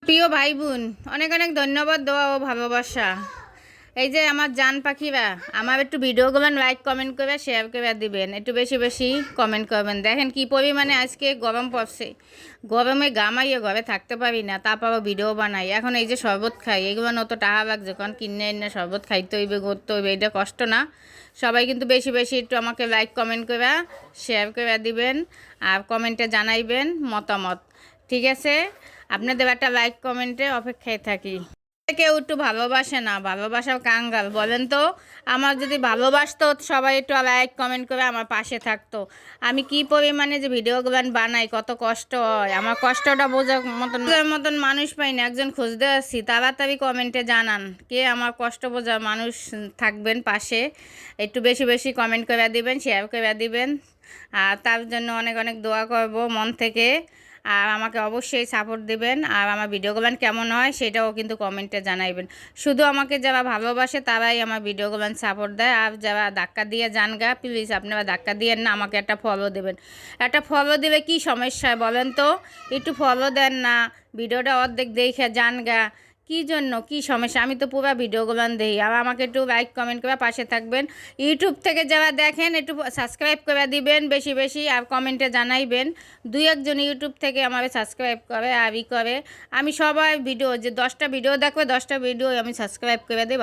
প্রিয় ভাই বোন, অনেক অনেক ধন্যবাদ দোয়া ও ভালোবাসা। এই যে আমার জান পাখিরা, আমার একটু ভিডিওগুলো লাইক কমেন্ট করে শেয়ার করে দিবেন, একটু বেশি বেশি কমেন্ট করবেন। দেখেন কি পরিমাণে আজকে গরম পড়ছে, গরমে গামাইয়ে ঘরে থাকতে পারি না, তারপরও ভিডিও বানাই। এখন এই যে শরবত খাই, এগুলো অত টাকা লাগছে, কারণ কিনে এনে শরবত খাইতে হইবে, করতে হইবে, এটা কষ্ট না। সবাই কিন্তু বেশি বেশি একটু আমাকে লাইক কমেন্ট করে শেয়ার করে দিবেন, আর কমেন্টে জানাইবেন মতামত। ঠিক আছে, আপনাদের একটা লাইক কমেন্টে অপেক্ষায় থাকি। কেউ একটু ভালোবাসে না, ভালোবাসাও কাঙ্গাল বলেন তো। আমার যদি ভালোবাসতো সবাই একটু লাইক কমেন্ট করে আমার পাশে থাকতো। আমি কি পরিমাণে যে ভিডিওগুলো বানাই, কত কষ্ট হয়, আমার কষ্টটা বোঝার মতন মানুষ পাই না। একজন খুঁজতে আসছি, তাড়াতাড়ি কমেন্টে জানান কে আমার কষ্ট বোঝার মানুষ থাকবেন পাশে। একটু বেশি বেশি কমেন্ট করে দিবেন, শেয়ার করে দিবেন, আর তার জন্য অনেক অনেক দোয়া করব মন থেকে। আর আমাকে অবশ্যই সাপোর্ট দেবেন, আর আমার ভিডিওগুলো কেমন হয় সেটাও কিন্তু কমেন্টে জানাইবেন। শুধু আমাকে যারা ভালোবাসে তারাই আমার ভিডিওগুলো সাপোর্ট দেয়, আর যারা ধাক্কা দিয়ে যান গা, প্লিজ আপনারা ধাক্কা দিয়েন না, আমাকে একটা ফলো দেবেন। একটা ফলো দিলে কি সমস্যা বলেন তো, একটু ফলো দেন না, ভিডিওটা অর্ধেক দেখে যান গা, কী জন্য কী সমস্যা? আমি তো পুরো ভিডিওগুলো দেখি। আর আমাকে একটু লাইক কমেন্ট করে পাশে থাকবেন। ইউটিউব থেকে যারা দেখেন একটু সাবস্ক্রাইব করে দিবেন বেশি বেশি, আর কমেন্টে জানাইবেন। দুই একজন ইউটিউব থেকে আমার সাবস্ক্রাইব করে আর করে। আমি সবাই ভিডিও যে 10টা ভিডিও দেখবে, 10টা ভিডিও আমি সাবস্ক্রাইব করে দেব।